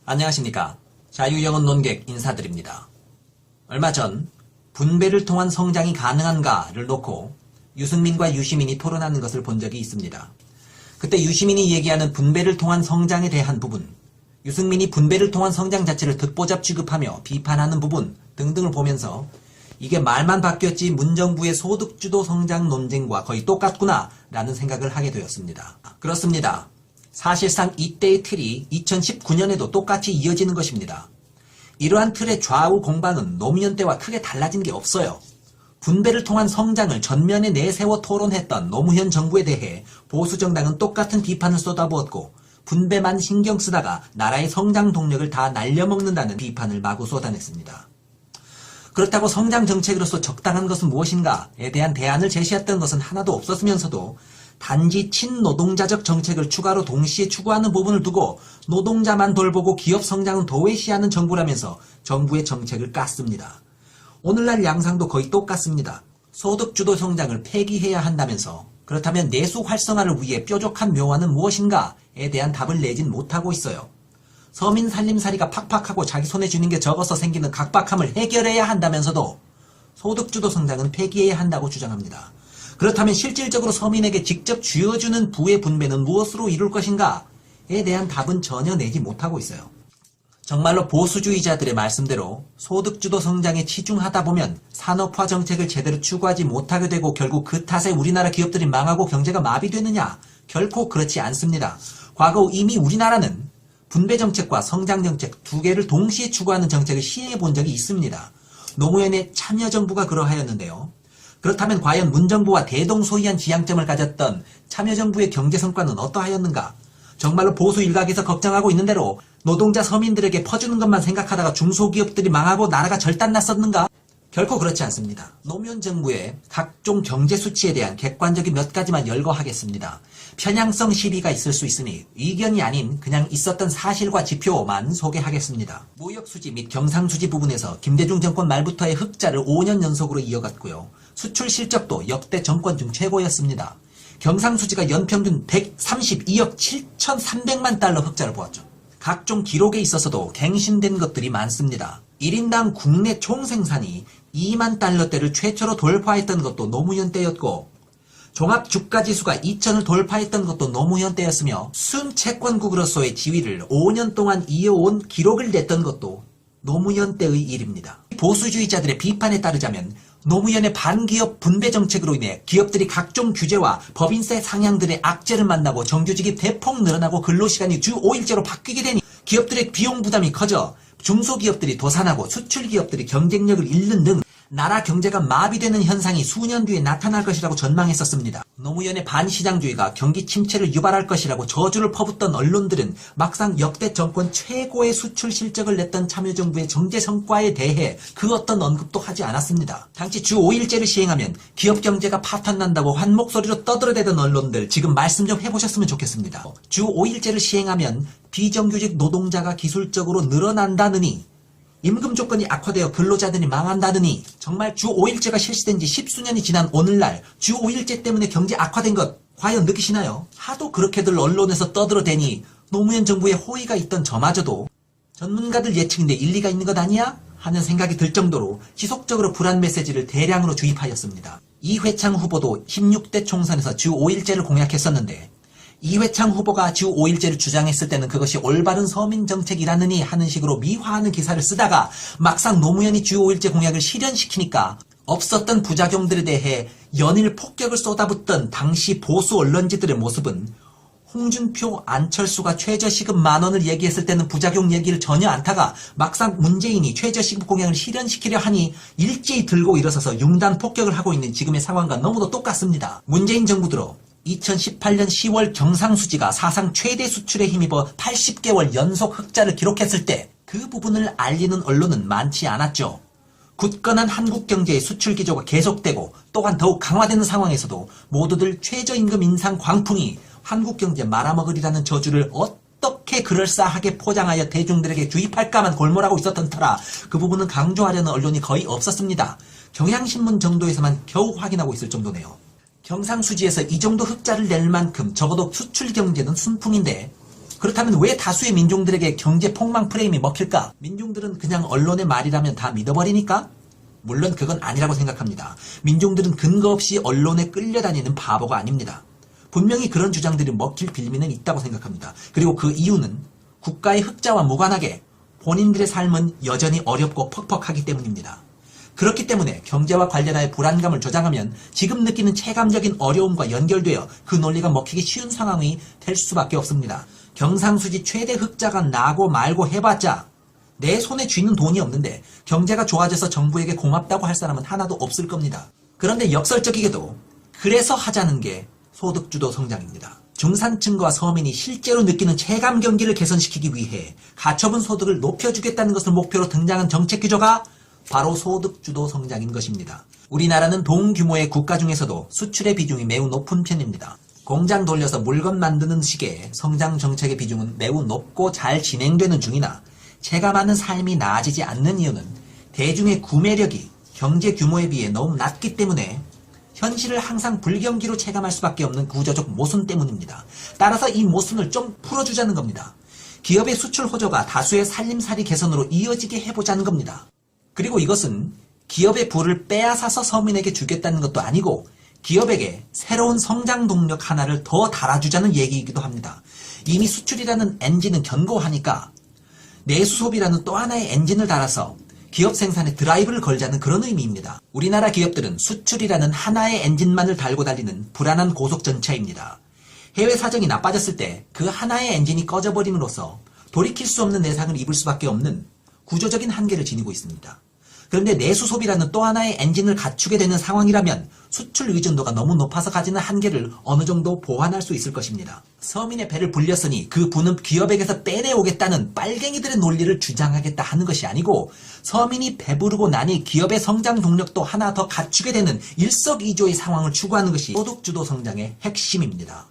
안녕하십니까. 자유영혼 논객 인사드립니다. 얼마 전 분배를 통한 성장이 가능한가를 놓고 유승민과 유시민이 토론하는 것을 본 적이 있습니다. 그때 유시민이 얘기하는 분배를 통한 성장에 대한 부분, 유승민이 분배를 통한 성장 자체를 듣보잡 취급하며 비판하는 부분 등등을 보면서 이게 말만 바뀌었지 문정부의 소득주도 성장 논쟁과 거의 똑같구나 라는 생각을 하게 되었습니다. 그렇습니다. 사실상 이때의 틀이 2019년에도 똑같이 이어지는 것입니다. 이러한 틀의 좌우 공방은 노무현 때와 크게 달라진 게 없어요. 분배를 통한 성장을 전면에 내세워 토론했던 노무현 정부에 대해 보수정당은 똑같은 비판을 쏟아부었고 분배만 신경 쓰다가 나라의 성장 동력을 다 날려먹는다는 비판을 마구 쏟아냈습니다. 그렇다고 성장 정책으로서 적당한 것은 무엇인가에 대한 대안을 제시했던 것은 하나도 없었으면서도 단지 친노동자적 정책을 추가로 동시에 추구하는 부분을 두고 노동자만 돌보고 기업 성장은 도외시하는 정부라면서 정부의 정책을 깠습니다. 오늘날 양상도 거의 똑같습니다. 소득주도 성장을 폐기해야 한다면서 그렇다면 내수 활성화를 위해 뾰족한 묘안은 무엇인가에 대한 답을 내진 못하고 있어요. 서민 살림살이가 팍팍하고 자기 손에 쥐는 게 적어서 생기는 각박함을 해결해야 한다면서도 소득주도 성장은 폐기해야 한다고 주장합니다. 그렇다면 실질적으로 서민에게 직접 쥐어주는 부의 분배는 무엇으로 이룰 것인가에 대한 답은 전혀 내지 못하고 있어요. 정말로 보수주의자들의 말씀대로 소득주도 성장에 치중하다 보면 산업화 정책을 제대로 추구하지 못하게 되고 결국 그 탓에 우리나라 기업들이 망하고 경제가 마비되느냐? 결코 그렇지 않습니다. 과거 이미 우리나라는 분배정책과 성장정책 두 개를 동시에 추구하는 정책을 시행해 본 적이 있습니다. 노무현의 참여정부가 그러하였는데요. 그렇다면 과연 문정부와 대동소이한 지향점을 가졌던 참여정부의 경제성과는 어떠하였는가? 정말로 보수 일각에서 걱정하고 있는 대로 노동자 서민들에게 퍼주는 것만 생각하다가 중소기업들이 망하고 나라가 절단났었는가? 결코 그렇지 않습니다. 노무현 정부의 각종 경제수치에 대한 객관적인 몇 가지만 열거하겠습니다. 편향성 시비가 있을 수 있으니 의견이 아닌 그냥 있었던 사실과 지표만 소개하겠습니다. 무역수지 및 경상수지 부분에서 김대중 정권 말부터의 흑자를 5년 연속으로 이어갔고요. 수출 실적도 역대 정권 중 최고였습니다. 경상수지가 연평균 132억 7,300만 달러 흑자를 보았죠. 각종 기록에 있어서도 갱신된 것들이 많습니다. 1인당 국내 총생산이 2만 달러대를 최초로 돌파했던 것도 노무현 때였고 종합주가지수가 2,000을 돌파했던 것도 노무현 때였으며 순채권국으로서의 지위를 5년 동안 이어온 기록을 냈던 것도 노무현 때의 일입니다. 보수주의자들의 비판에 따르자면 노무현의 반기업 분배 정책으로 인해 기업들이 각종 규제와 법인세 상향들의 악재를 만나고 정규직이 대폭 늘어나고 근로시간이 주 5일제로 바뀌게 되니 기업들의 비용 부담이 커져 중소기업들이 도산하고 수출기업들이 경쟁력을 잃는 등 나라 경제가 마비되는 현상이 수년 뒤에 나타날 것이라고 전망했었습니다. 노무현의 반시장주의가 경기 침체를 유발할 것이라고 저주를 퍼붓던 언론들은 막상 역대 정권 최고의 수출 실적을 냈던 참여정부의 경제 성과에 대해 그 어떤 언급도 하지 않았습니다. 당시 주 5일제를 시행하면 기업 경제가 파탄난다고 한 목소리로 떠들어대던 언론들 지금 말씀 좀 해보셨으면 좋겠습니다. 주 5일제를 시행하면 비정규직 노동자가 기술적으로 늘어난다느니 임금 조건이 악화되어 근로자들이 망한다느니 정말 주 5일제가 실시된 지 10수년이 지난 오늘날 주 5일제 때문에 경제 악화된 것 과연 느끼시나요? 하도 그렇게들 언론에서 떠들어대니 노무현 정부에 호의가 있던 저마저도 전문가들 예측인데 일리가 있는 것 아니야? 하는 생각이 들 정도로 지속적으로 불안 메시지를 대량으로 주입하였습니다. 이회창 후보도 16대 총선에서 주 5일제를 공약했었는데 이회창 후보가 주 5일제를 주장했을 때는 그것이 올바른 서민정책이라느니 하는 식으로 미화하는 기사를 쓰다가 막상 노무현이 주 5일제 공약을 실현시키니까 없었던 부작용들에 대해 연일 폭격을 쏟아붓던 당시 보수 언론지들의 모습은 홍준표, 안철수가 최저시급 10,000원을 얘기했을 때는 부작용 얘기를 전혀 안 타가 막상 문재인이 최저시급 공약을 실현시키려 하니 일제히 들고 일어서서 융단 폭격을 하고 있는 지금의 상황과 너무도 똑같습니다. 문재인 정부 들어 2018년 10월 경상수지가 사상 최대 수출에 힘입어 80개월 연속 흑자를 기록했을 때 그 부분을 알리는 언론은 많지 않았죠. 굳건한 한국 경제의 수출 기조가 계속되고 또한 더욱 강화되는 상황에서도 모두들 최저임금 인상 광풍이 한국 경제 말아먹으리라는 저주를 어떻게 그럴싸하게 포장하여 대중들에게 주입할까만 골몰하고 있었던 터라 그 부분은 강조하려는 언론이 거의 없었습니다. 경향신문 정도에서만 겨우 확인하고 있을 정도네요. 경상수지에서 이 정도 흑자를 낼 만큼 적어도 수출 경제는 순풍인데 그렇다면 왜 다수의 민중들에게 경제 폭망 프레임이 먹힐까? 민중들은 그냥 언론의 말이라면 다 믿어버리니까? 물론 그건 아니라고 생각합니다. 민중들은 근거 없이 언론에 끌려다니는 바보가 아닙니다. 분명히 그런 주장들이 먹힐 빌미는 있다고 생각합니다. 그리고 그 이유는 국가의 흑자와 무관하게 본인들의 삶은 여전히 어렵고 퍽퍽하기 때문입니다. 그렇기 때문에 경제와 관련하여 불안감을 조장하면 지금 느끼는 체감적인 어려움과 연결되어 그 논리가 먹히기 쉬운 상황이 될 수밖에 없습니다. 경상수지 최대 흑자가 나고 말고 해봤자 내 손에 쥐는 돈이 없는데 경제가 좋아져서 정부에게 고맙다고 할 사람은 하나도 없을 겁니다. 그런데 역설적이게도 그래서 하자는 게 소득주도 성장입니다. 중산층과 서민이 실제로 느끼는 체감 경기를 개선시키기 위해 가처분 소득을 높여주겠다는 것을 목표로 등장한 정책 기조가 바로 소득주도 성장인 것입니다. 우리나라는 동규모의 국가 중에서도 수출의 비중이 매우 높은 편입니다. 공장 돌려서 물건 만드는 식의 성장 정책의 비중은 매우 높고 잘 진행되는 중이나 체감하는 삶이 나아지지 않는 이유는 대중의 구매력이 경제 규모에 비해 너무 낮기 때문에 현실을 항상 불경기로 체감할 수밖에 없는 구조적 모순 때문입니다. 따라서 이 모순을 좀 풀어주자는 겁니다. 기업의 수출 호조가 다수의 살림살이 개선으로 이어지게 해보자는 겁니다. 그리고 이것은 기업의 부를 빼앗아서 서민에게 주겠다는 것도 아니고 기업에게 새로운 성장 동력 하나를 더 달아주자는 얘기이기도 합니다. 이미 수출이라는 엔진은 견고하니까 내수 소비라는 또 하나의 엔진을 달아서 기업 생산에 드라이브를 걸자는 그런 의미입니다. 우리나라 기업들은 수출이라는 하나의 엔진만을 달고 달리는 불안한 고속전차입니다. 해외 사정이 나빠졌을 때 그 하나의 엔진이 꺼져버림으로써 돌이킬 수 없는 내상을 입을 수밖에 없는 구조적인 한계를 지니고 있습니다. 그런데 내수 소비라는 또 하나의 엔진을 갖추게 되는 상황이라면 수출 의존도가 너무 높아서 가지는 한계를 어느 정도 보완할 수 있을 것입니다. 서민의 배를 불렸으니 그 부는 기업에게서 빼내오겠다는 빨갱이들의 논리를 주장하겠다 하는 것이 아니고 서민이 배부르고 나니 기업의 성장 동력도 하나 더 갖추게 되는 일석이조의 상황을 추구하는 것이 소득주도 성장의 핵심입니다.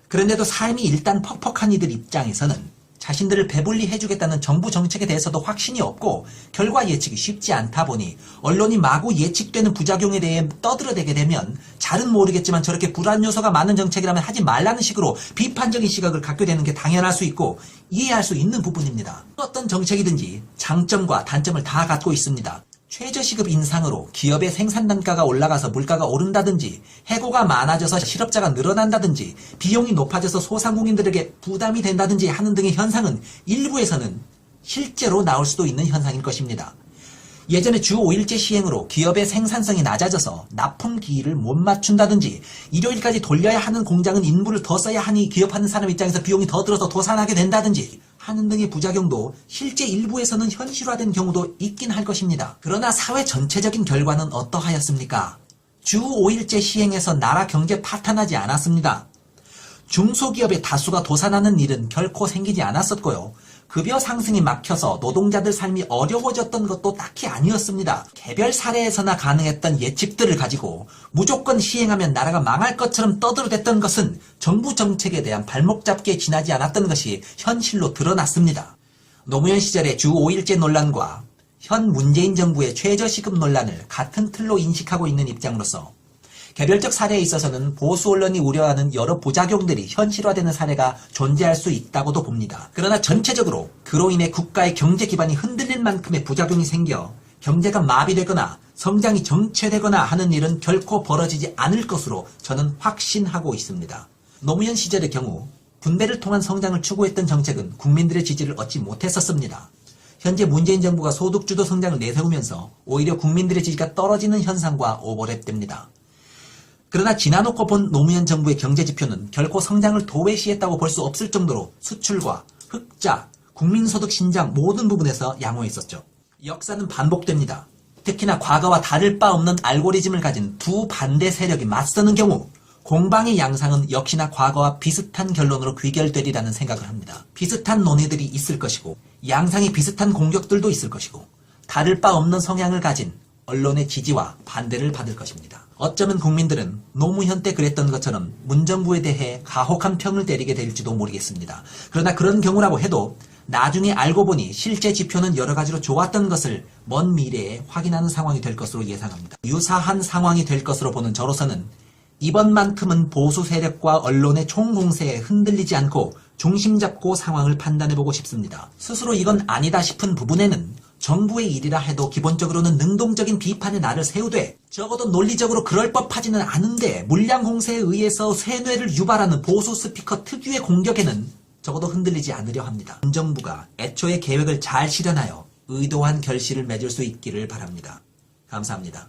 그런데도 삶이 일단 퍽퍽한 이들 입장에서는 자신들을 배불리 해주겠다는 정부 정책에 대해서도 확신이 없고 결과 예측이 쉽지 않다 보니 언론이 마구 예측되는 부작용에 대해 떠들어대게 되면 잘은 모르겠지만 저렇게 불안 요소가 많은 정책이라면 하지 말라는 식으로 비판적인 시각을 갖게 되는 게 당연할 수 있고 이해할 수 있는 부분입니다. 어떤 정책이든지 장점과 단점을 다 갖고 있습니다. 최저시급 인상으로 기업의 생산 단가가 올라가서 물가가 오른다든지 해고가 많아져서 실업자가 늘어난다든지 비용이 높아져서 소상공인들에게 부담이 된다든지 하는 등의 현상은 일부에서는 실제로 나올 수도 있는 현상일 것입니다. 예전에 주 5일제 시행으로 기업의 생산성이 낮아져서 납품 기일을 못 맞춘다든지 일요일까지 돌려야 하는 공장은 인부를 더 써야 하니 기업하는 사람 입장에서 비용이 더 들어서 도산하게 된다든지 하는 등의 부작용도 실제 일부에서는 현실화된 경우도 있긴 할 것입니다. 그러나 사회 전체적인 결과는 어떠하였습니까? 주 5일제 시행에서 나라 경제 파탄하지 않았습니다. 중소기업의 다수가 도산하는 일은 결코 생기지 않았었고요. 급여 상승이 막혀서 노동자들 삶이 어려워졌던 것도 딱히 아니었습니다. 개별 사례에서나 가능했던 예측들을 가지고 무조건 시행하면 나라가 망할 것처럼 떠들어댔던 것은 정부 정책에 대한 발목 잡기에 지나지 않았던 것이 현실로 드러났습니다. 노무현 시절의 주 5일제 논란과 현 문재인 정부의 최저시급 논란을 같은 틀로 인식하고 있는 입장으로서 개별적 사례에 있어서는 보수 언론이 우려하는 여러 부작용들이 현실화되는 사례가 존재할 수 있다고도 봅니다. 그러나 전체적으로 그로 인해 국가의 경제 기반이 흔들릴 만큼의 부작용이 생겨 경제가 마비되거나 성장이 정체되거나 하는 일은 결코 벌어지지 않을 것으로 저는 확신하고 있습니다. 노무현 시절의 경우 분배를 통한 성장을 추구했던 정책은 국민들의 지지를 얻지 못했었습니다. 현재 문재인 정부가 소득주도 성장을 내세우면서 오히려 국민들의 지지가 떨어지는 현상과 오버랩됩니다. 그러나 지나놓고 본 노무현 정부의 경제지표는 결코 성장을 도외시했다고 볼 수 없을 정도로 수출과 흑자, 국민소득 신장 모든 부분에서 양호했었죠. 역사는 반복됩니다. 특히나 과거와 다를 바 없는 알고리즘을 가진 두 반대 세력이 맞서는 경우 공방의 양상은 역시나 과거와 비슷한 결론으로 귀결되리라는 생각을 합니다. 비슷한 논의들이 있을 것이고 양상이 비슷한 공격들도 있을 것이고 다를 바 없는 성향을 가진 언론의 지지와 반대를 받을 것입니다. 어쩌면 국민들은 노무현 때 그랬던 것처럼 문정부에 대해 가혹한 평을 때리게 될지도 모르겠습니다. 그러나 그런 경우라고 해도 나중에 알고 보니 실제 지표는 여러 가지로 좋았던 것을 먼 미래에 확인하는 상황이 될 것으로 예상합니다. 유사한 상황이 될 것으로 보는 저로서는 이번만큼은 보수 세력과 언론의 총공세에 흔들리지 않고 중심 잡고 상황을 판단해보고 싶습니다. 스스로 이건 아니다 싶은 부분에는 정부의 일이라 해도 기본적으로는 능동적인 비판의 날을 세우되 적어도 논리적으로 그럴 법하지는 않은데 물량 공세에 의해서 쇠뇌를 유발하는 보수 스피커 특유의 공격에는 적어도 흔들리지 않으려 합니다. 문 정부가 애초에 계획을 잘 실현하여 의도한 결실을 맺을 수 있기를 바랍니다. 감사합니다.